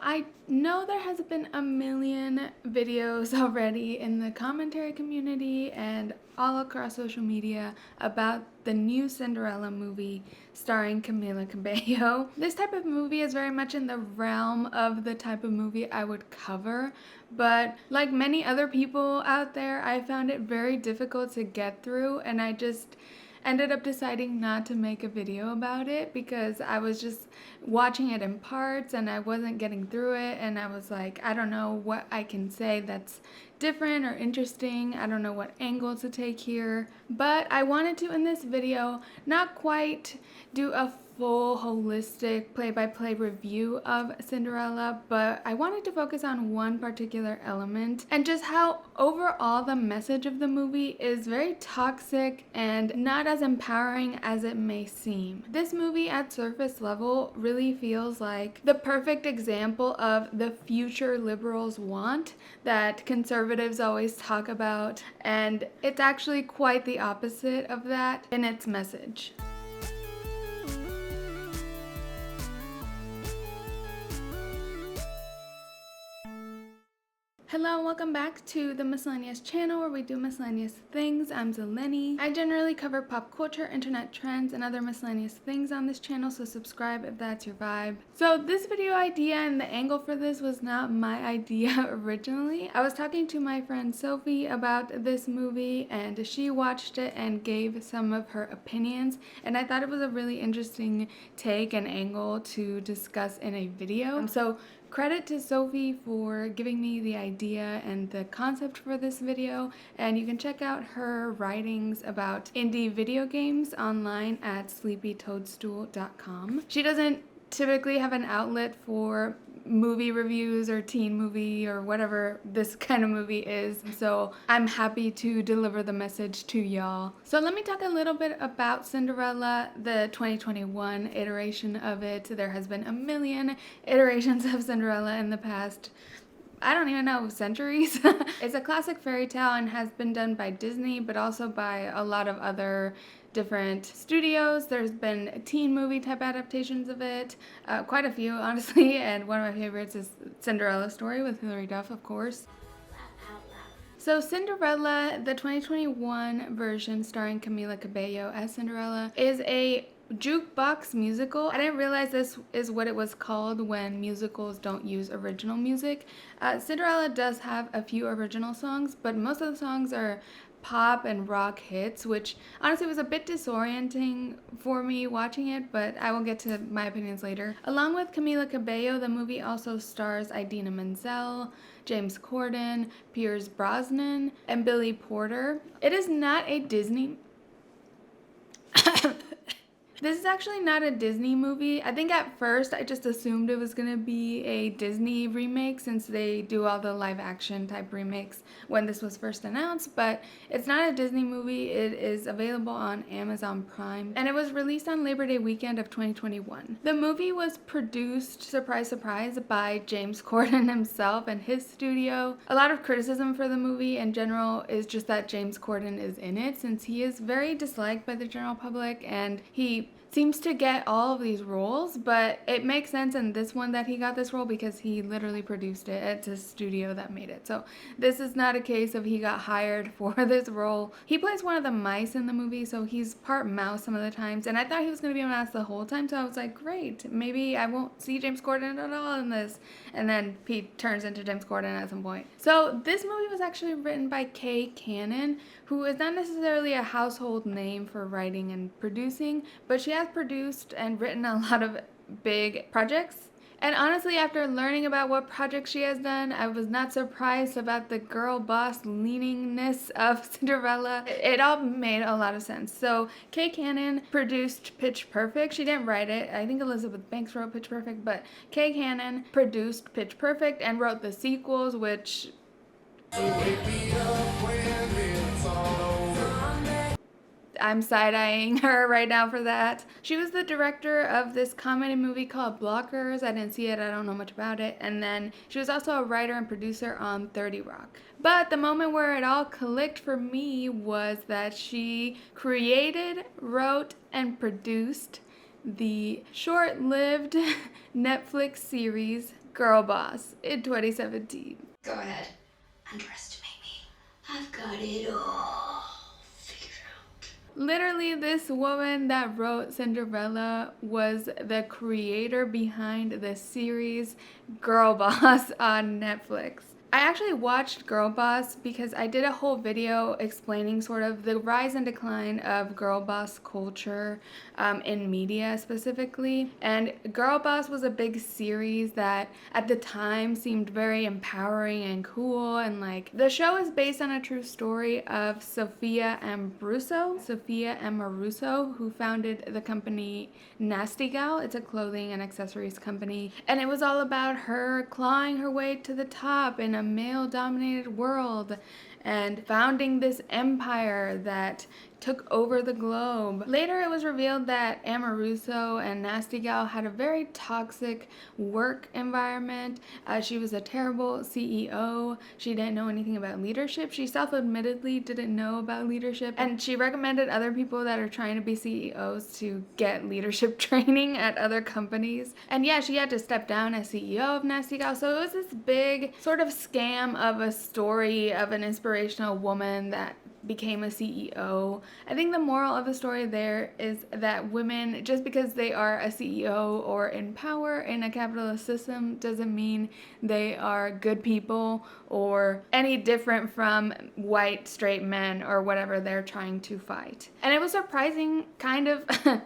I know there has been a million videos already in the commentary community and all across social media about the new Cinderella movie starring Camila Cabello. This type of movie is very much in the realm of the type of movie I would cover, but like many other people out there, I found it very difficult to get through, and I just ended up deciding not to make a video about it because I was just watching it in parts and I wasn't getting through it, and I was like, I don't know what I can say that's different or interesting. I don't know what angle to take here, but I wanted to in this video not quite do a full holistic play-by-play review of Cinderella, but I wanted to focus on one particular element and just how overall the message of the movie is very toxic and not as empowering as it may seem. This movie at surface level really feels like the perfect example of the future liberals want that conservatives always talk about, and it's actually quite the opposite of that in its message. Hello and welcome back to the Miscellaneous channel where we do miscellaneous things. I'm Zeleny. I generally cover pop culture, internet trends, and other miscellaneous things on this channel, so subscribe if that's your vibe. So this video idea and the angle for this was not my idea originally. I was talking to my friend Sophie about this movie and she watched it and gave some of her opinions, and I thought it was a really interesting take and angle to discuss in a video. So credit to Sophie for giving me the idea and the concept for this video, and you can check out her writings about indie video games online at sleepytoadstool.com. She doesn't typically have an outlet for movie reviews or teen movie or whatever this kind of movie is, so I'm happy to deliver the message to y'all. So let me talk a little bit about Cinderella, the 2021 iteration of it. There has been a million iterations of Cinderella in the past, I don't even know, centuries. It's a classic fairy tale and has been done by Disney, but also by a lot of other different studios. There's been teen movie type adaptations of it, quite a few honestly, and one of my favorites is Cinderella Story with Hilary Duff, of course. So Cinderella, the 2021 version starring Camila Cabello as Cinderella, is a jukebox musical. I didn't realize this is what it was called when musicals don't use original music. Cinderella does have a few original songs, but most of the songs are pop and rock hits, which honestly was a bit disorienting for me watching it, but I will get to my opinions later. Along with Camila Cabello, the movie also stars Idina Menzel, James Corden, Pierce Brosnan, and Billy Porter. It is not a Disney This is actually not a Disney movie. I think at first I just assumed it was gonna be a Disney remake since they do all the live action type remakes when this was first announced, but it's not a Disney movie. It is available on Amazon Prime, and it was released on Labor Day weekend of 2021. The movie was produced, surprise, surprise, by James Corden himself and his studio. A lot of criticism for the movie in general is just that James Corden is in it, since he is very disliked by the general public and he seems to get all of these roles, but it makes sense in this one that he got this role because he literally produced it. It's a studio that made it. So this is not a case of he got hired for this role. He plays one of the mice in the movie, so he's part mouse some of the times, and I thought he was going to be a mouse the whole time, so I was like, great, maybe I won't see James Corden at all in this, and then he turns into James Corden at some point. So this movie was actually written by Kay Cannon, who is not necessarily a household name for writing and producing, but she has produced and written a lot of big projects. And honestly, after learning about what projects she has done, I was not surprised about the girl boss leaningness of Cinderella. It all made a lot of sense. So Kay Cannon produced Pitch Perfect. She didn't write it. I think Elizabeth Banks wrote Pitch Perfect, but Kay Cannon produced Pitch Perfect and wrote the sequels, which I'm side-eyeing her right now for that. She was the director of this comedy movie called Blockers. I didn't see it, I don't know much about it. And then she was also a writer and producer on 30 Rock. But the moment where it all clicked for me was that she created, wrote, and produced the short-lived Netflix series Girl Boss in 2017. Go ahead. Underestimate me. I've got it all figured out. Literally, this woman that wrote Cinderella was the creator behind the series Girl Boss on Netflix. I actually watched Girl Boss because I did a whole video explaining sort of the rise and decline of girl boss culture in media specifically. And Girl Boss was a big series that at the time seemed very empowering and cool. And like, the show is based on a true story of Sophia Amoruso, who founded the company Nasty Gal. It's a clothing and accessories company. And it was all about her clawing her way to the top in a male-dominated world and founding this empire that took over the globe. Later, it was revealed that Amoruso and Nasty Gal had a very toxic work environment. She was a terrible CEO. She didn't know anything about leadership. She self-admittedly didn't know about leadership, and she recommended other people that are trying to be CEOs to get leadership training at other companies. And yeah, she had to step down as CEO of Nasty Gal. So it was this big sort of scam of a story of an inspirational woman that became a CEO. I think the moral of the story there is that women, just because they are a CEO or in power in a capitalist system, doesn't mean they are good people or any different from white straight men or whatever they're trying to fight. And it was surprising, kind of,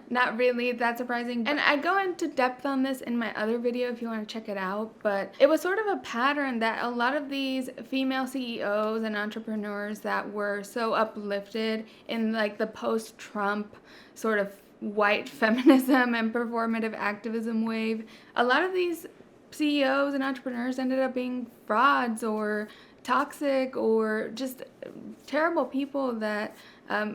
not really that surprising. And I go into depth on this in my other video if you want to check it out, but it was sort of a pattern that a lot of these female CEOs and entrepreneurs that were so uplifted in like the post-Trump sort of white feminism and performative activism wave, a lot of these CEOs and entrepreneurs ended up being frauds or toxic or just terrible people that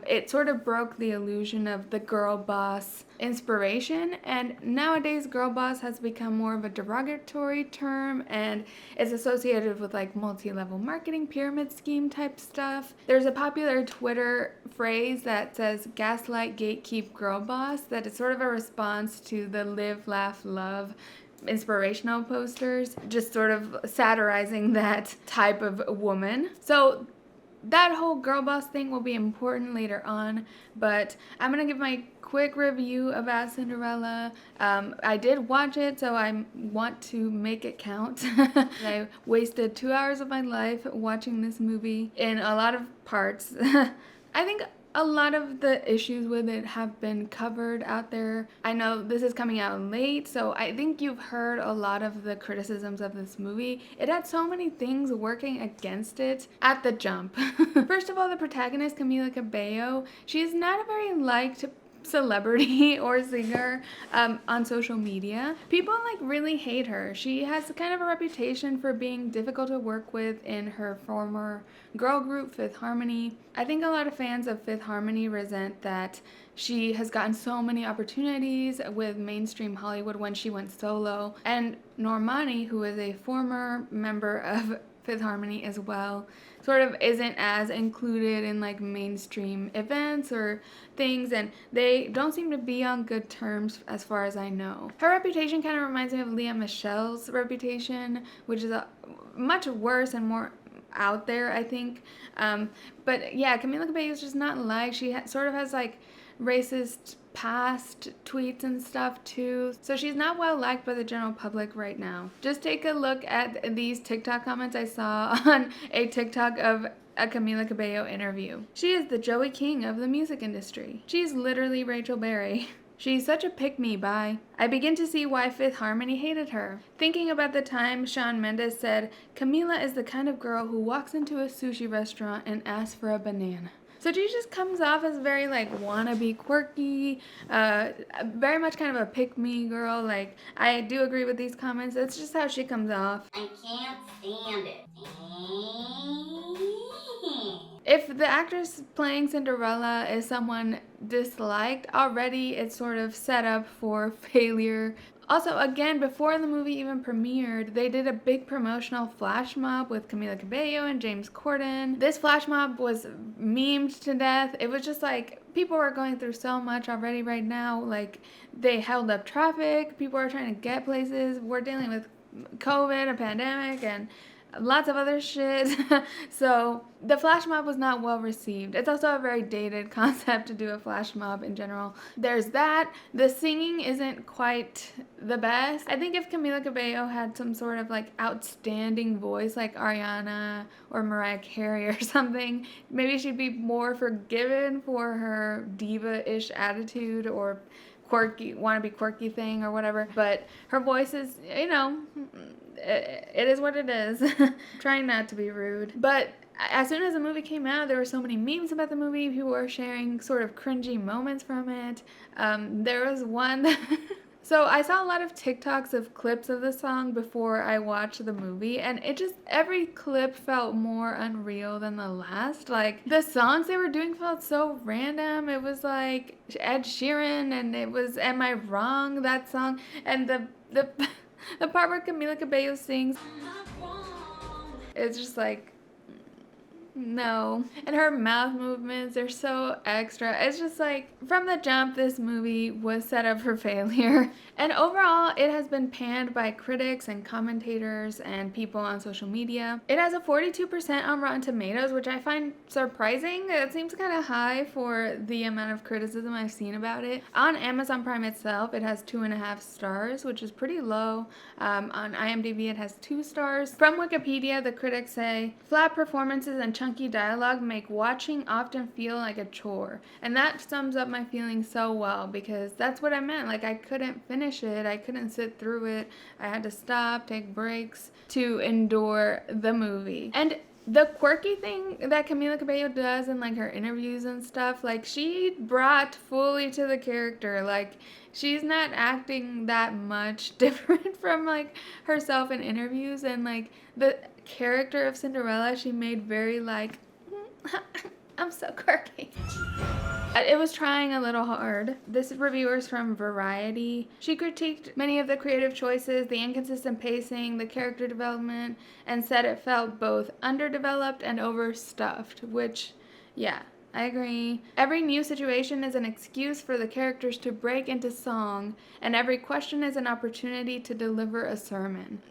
it sort of broke the illusion of the girl boss inspiration. And nowadays, girl boss has become more of a derogatory term and is associated with like multi-level marketing, pyramid scheme type stuff. There's a popular Twitter phrase that says gaslight, gatekeep, girl boss, that is sort of a response to the live, laugh, love inspirational posters, just sort of satirizing that type of woman. So that whole girl boss thing will be important later on, but I'm gonna give my quick review about Cinderella. I did watch it, so I want to make it count. I wasted 2 hours of my life watching this movie in a lot of parts. I think a lot of the issues with it have been covered out there. I know this is coming out late, so I think you've heard a lot of the criticisms of this movie. It had so many things working against it at the jump. First of all, the protagonist, Camila Cabello, she's not a very liked celebrity or singer on social media. People like really hate her. She has kind of a reputation for being difficult to work with in her former girl group, Fifth Harmony. I think a lot of fans of Fifth Harmony resent that she has gotten so many opportunities with mainstream Hollywood when she went solo. And Normani, who is a former member of Fifth Harmony as well, sort of isn't as included in like mainstream events or things, and they don't seem to be on good terms as far as I know. Her reputation kind of reminds me of Lea Michelle's reputation, which is much worse and more out there, I think. But yeah, Camila Cabello is just not liked. She sort of has like racist past tweets and stuff too, so she's not well liked by the general public right now. Just take a look at these TikTok comments I saw on a TikTok of a Camila Cabello interview. She is the Joey King of the music industry. She's literally Rachel Berry. She's such a pick-me, bye. I begin to see why Fifth Harmony hated her. Thinking about the time Shawn Mendes said, Camila is the kind of girl who walks into a sushi restaurant and asks for a banana. So she just comes off as very like wannabe quirky, very much kind of a pick-me girl. Like, I do agree with these comments. That's just how she comes off. I can't stand it. If the actress playing Cinderella is someone disliked, already it's sort of set up for failure. Also, again, before the movie even premiered, they did a big promotional flash mob with Camila Cabello and James Corden. This flash mob was memed to death. It was just like, people were going through so much already right now. Like, they held up traffic. People are trying to get places. We're dealing with COVID, a pandemic, and lots of other shit. So the flash mob was not well received. It's also a very dated concept to do a flash mob in general. There's that. The singing isn't quite the best. I think if Camila Cabello had some sort of like outstanding voice like Ariana or Mariah Carey or something, maybe she'd be more forgiven for her diva-ish attitude or quirky, wannabe quirky thing or whatever. But her voice is, it is what it is. Trying not to be rude. But as soon as the movie came out, there were so many memes about the movie. People were sharing sort of cringy moments from it. There was one. So I saw a lot of TikToks of clips of the song before I watched the movie, and every clip felt more unreal than the last. Like, the songs they were doing felt so random. It was like Ed Sheeran, and it was Am I Wrong, that song, and the the part where Camila Cabello sings, it's just like, no. And her mouth movements are so extra. It's just like, from the jump, this movie was set up for failure. And overall, it has been panned by critics and commentators and people on social media. It has a 42% on Rotten Tomatoes, which I find surprising. It seems kind of high for the amount of criticism I've seen about it. On Amazon Prime itself, it has 2.5 stars, which is pretty low. On IMDb, it has 2 stars. From Wikipedia, the critics say, flat performances and chunky dialogue make watching often feel like a chore. And that sums up my feelings so well, because that's what I meant. Like, I couldn't finish it. I couldn't sit through it. I had to stop, take breaks to endure the movie. And the quirky thing that Camila Cabello does in like her interviews and stuff, like, she brought fully to the character. Like, she's not acting that much different from like herself in interviews, and like the character of Cinderella, she made very like I'm so quirky. It was trying a little hard. This reviewer is from Variety. She critiqued many of the creative choices, the inconsistent pacing, the character development, and said it felt both underdeveloped and overstuffed, which, yeah, I agree. Every new situation is an excuse for the characters to break into song, and every question is an opportunity to deliver a sermon.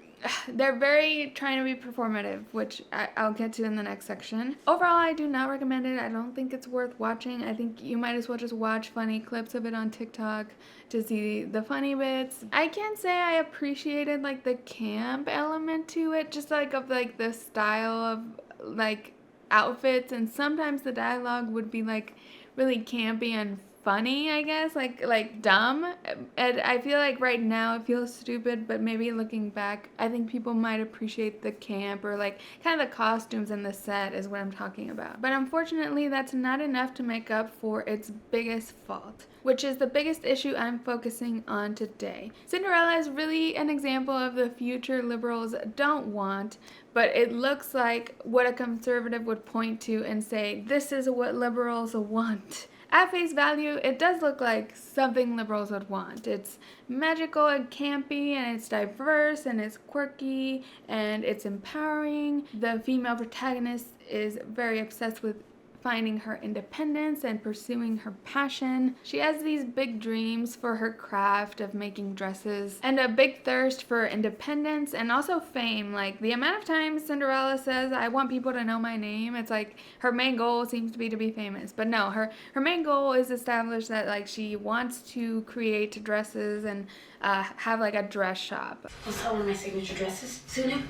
They're very trying to be performative, which I'll get to in the next section. Overall, I do not recommend it. I don't think it's worth watching. I think you might as well just watch funny clips of it on TikTok to see the funny bits. I can't say I appreciated like the camp element to it, just like of like the style of like outfits, and sometimes the dialogue would be like really campy and funny, I guess, like dumb. And I feel like right now it feels stupid, but maybe looking back, I think people might appreciate the camp or like kind of the costumes and the set is what I'm talking about. But unfortunately, that's not enough to make up for its biggest fault, which is the biggest issue I'm focusing on today. Cinderella is really an example of the future liberals don't want, but it looks like what a conservative would point to and say, this is what liberals want. At face value, it does look like something liberals would want. It's magical and campy, and it's diverse, and it's quirky, and it's empowering. The female protagonist is very obsessed with finding her independence and pursuing her passion. She has these big dreams for her craft of making dresses and a big thirst for independence and also fame. Like, the amount of times Cinderella says, I want people to know my name, it's like her main goal seems to be famous. But no, her main goal is established that like she wants to create dresses and have like a dress shop. I'll sell one of my signature dresses soon.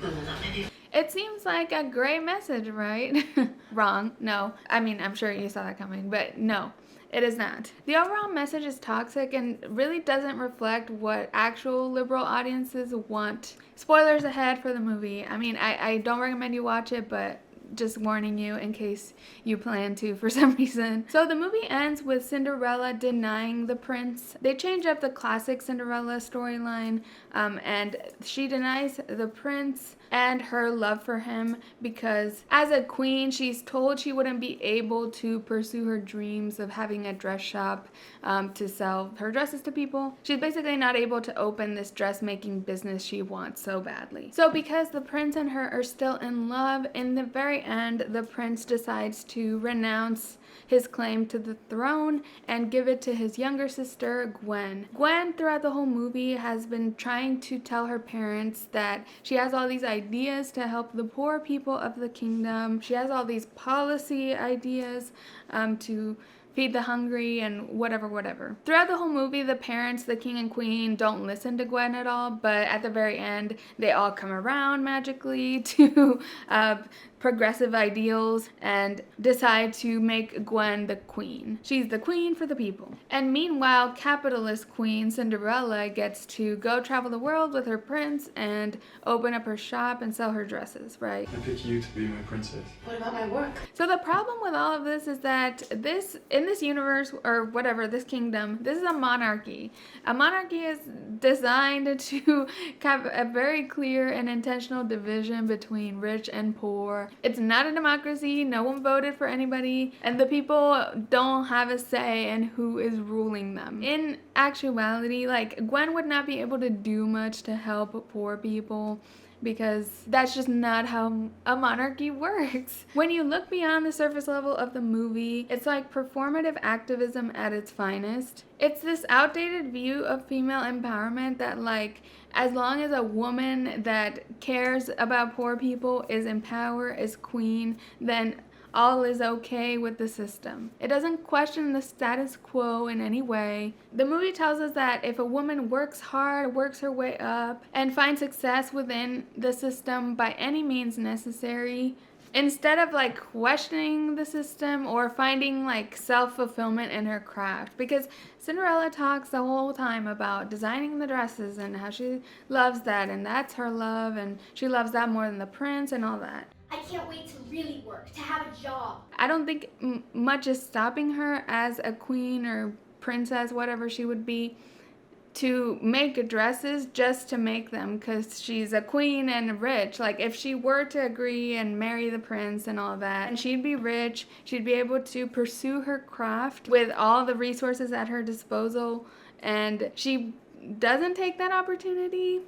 It seems like a great message, right? Wrong. No. I mean, I'm sure you saw that coming, but no, it is not. The overall message is toxic and really doesn't reflect what actual liberal audiences want. Spoilers ahead for the movie. I mean, I don't recommend you watch it, but just warning you in case you plan to for some reason. So the movie ends with Cinderella denying the prince. They change up the classic Cinderella storyline, and she denies the prince and her love for him because as a queen, she's told she wouldn't be able to pursue her dreams of having a dress shop to sell her dresses to people. She's basically not able to open this dressmaking business she wants so badly. So because the prince and her are still in love, in the very very end, the prince decides to renounce his claim to the throne and give it to his younger sister, Gwen. Gwen, throughout the whole movie, has been trying to tell her parents that she has all these ideas to help the poor people of the kingdom. She has all these policy ideas to feed the hungry and whatever. Throughout the whole movie, the parents, the king and queen, don't listen to Gwen at all, but at the very end, they all come around magically to progressive ideals and decide to make Gwen the queen. She's the queen for the people. And meanwhile, capitalist queen Cinderella gets to go travel the world with her prince and open up her shop and sell her dresses, right? I pick you to be my princess. What about my work? So the problem with all of this is that in this universe, or whatever, this kingdom, this is a monarchy. A monarchy is designed to have a very clear and intentional division between rich and poor. It's not a democracy, no one voted for anybody, and the people don't have a say in who is ruling them. In actuality, like, Gwen would not be able to do much to help poor people, because that's just not how a monarchy works. When you look beyond the surface level of the movie, it's like performative activism at its finest. It's this outdated view of female empowerment that, like, as long as a woman that cares about poor people is in power, is queen, then all is okay with the system. It doesn't question the status quo in any way. The movie tells us that if a woman works hard, works her way up, and finds success within the system by any means necessary, instead of like questioning the system or finding like self-fulfillment in her craft, because Cinderella talks the whole time about designing the dresses and how she loves that and that's her love and she loves that more than the prince and all that. I can't wait to really work, to have a job. I don't think much is stopping her as a queen or princess, whatever she would be, to make dresses just to make them because she's a queen and rich. Like, if she were to agree and marry the prince and all that, and she'd be rich, she'd be able to pursue her craft with all the resources at her disposal, and she doesn't take that opportunity.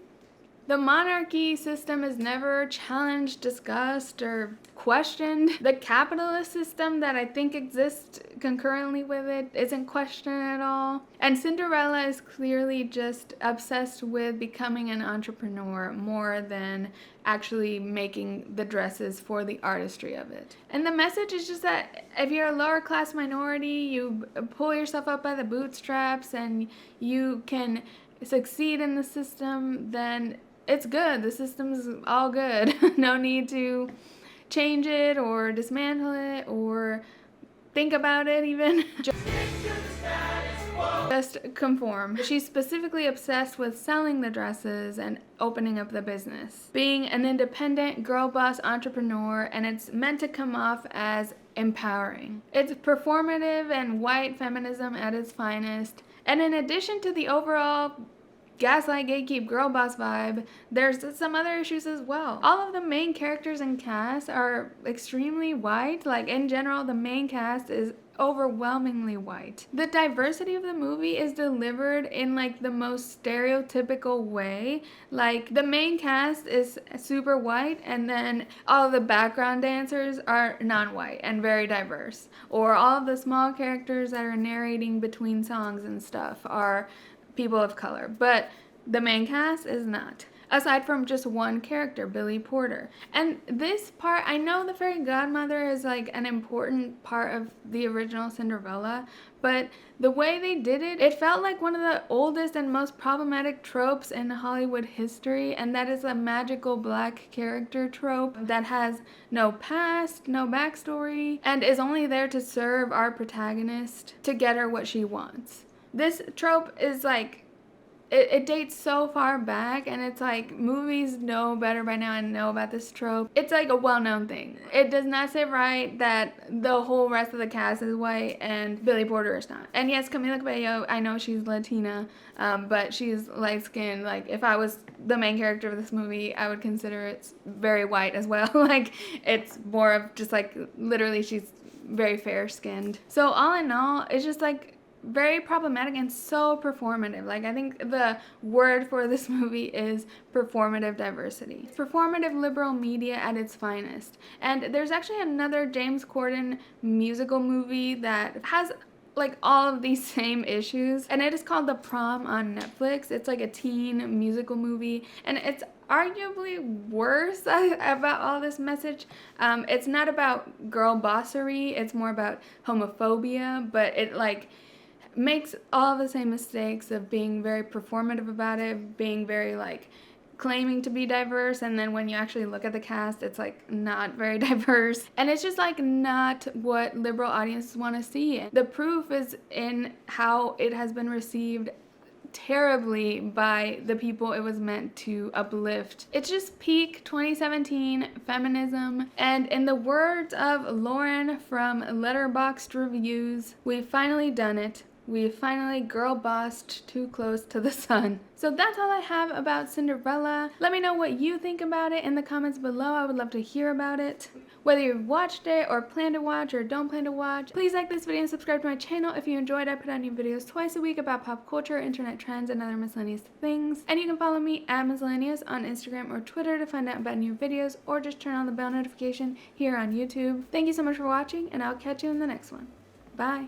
The monarchy system is never challenged, discussed, or questioned. The capitalist system that I think exists concurrently with it isn't questioned at all. And Cinderella is clearly just obsessed with becoming an entrepreneur more than actually making the dresses for the artistry of it. And the message is just that if you're a lower class minority, you pull yourself up by the bootstraps and you can succeed in the system, then it's good. The system's all good. No need to change it or dismantle it or think about it even. Just conform. She's specifically obsessed with selling the dresses and opening up the business. Being an independent girl boss entrepreneur, and it's meant to come off as empowering. It's performative and white feminism at its finest. And in addition to the overall gaslight, gatekeep, girl boss vibe, there's some other issues as well. All of the main characters and cast are extremely white. Like, in general, the main cast is overwhelmingly white. The diversity of the movie is delivered in like the most stereotypical way. Like, the main cast is super white and then all the background dancers are non-white and very diverse. Or all of the small characters that are narrating between songs and stuff are people of color, but the main cast is not, aside from just one character, Billy Porter. And this part, I know the fairy godmother is like an important part of the original Cinderella, but the way they did it, it felt like one of the oldest and most problematic tropes in Hollywood history, and that is a magical black character trope that has no past, no backstory, and is only there to serve our protagonist to get her what she wants. This trope is like, it dates so far back, and it's like movies know better by now and know about this trope. It's like a well-known thing. It does not sit right that the whole rest of the cast is white and Billy Porter is not. And yes, Camila Cabello, I know she's Latina, but she's light-skinned. Like, if I was the main character of this movie, I would consider it very white as well. Like, it's more of just like, literally she's very fair-skinned. So all in all, it's just like, very problematic and so performative. Like, I think the word for this movie is performative diversity. It's performative liberal media at its finest. And there's actually another James Corden musical movie that has like all of these same issues, and it is called The Prom on Netflix. It's like a teen musical movie, and it's arguably worse about all this message. It's not about girl bossery, it's more about homophobia, but it like makes all the same mistakes of being very performative about it, being very like claiming to be diverse, and then when you actually look at the cast, it's like not very diverse, and it's just like not what liberal audiences want to see. The proof is in how it has been received terribly by the people it was meant to uplift. It's just peak 2017 feminism, and in the words of Lauren from Letterboxd Reviews, we've finally done it. We finally girl bossed too close to the sun. So that's all I have about Cinderella. Let me know what you think about it in the comments below. I would love to hear about it. Whether you've watched it or plan to watch or don't plan to watch, please like this video and subscribe to my channel if you enjoyed. I put out new videos twice a week about pop culture, internet trends, and other miscellaneous things. And you can follow me at Miscellaneous on Instagram or Twitter to find out about new videos, or just turn on the bell notification here on YouTube. Thank you so much for watching, and I'll catch you in the next one. Bye.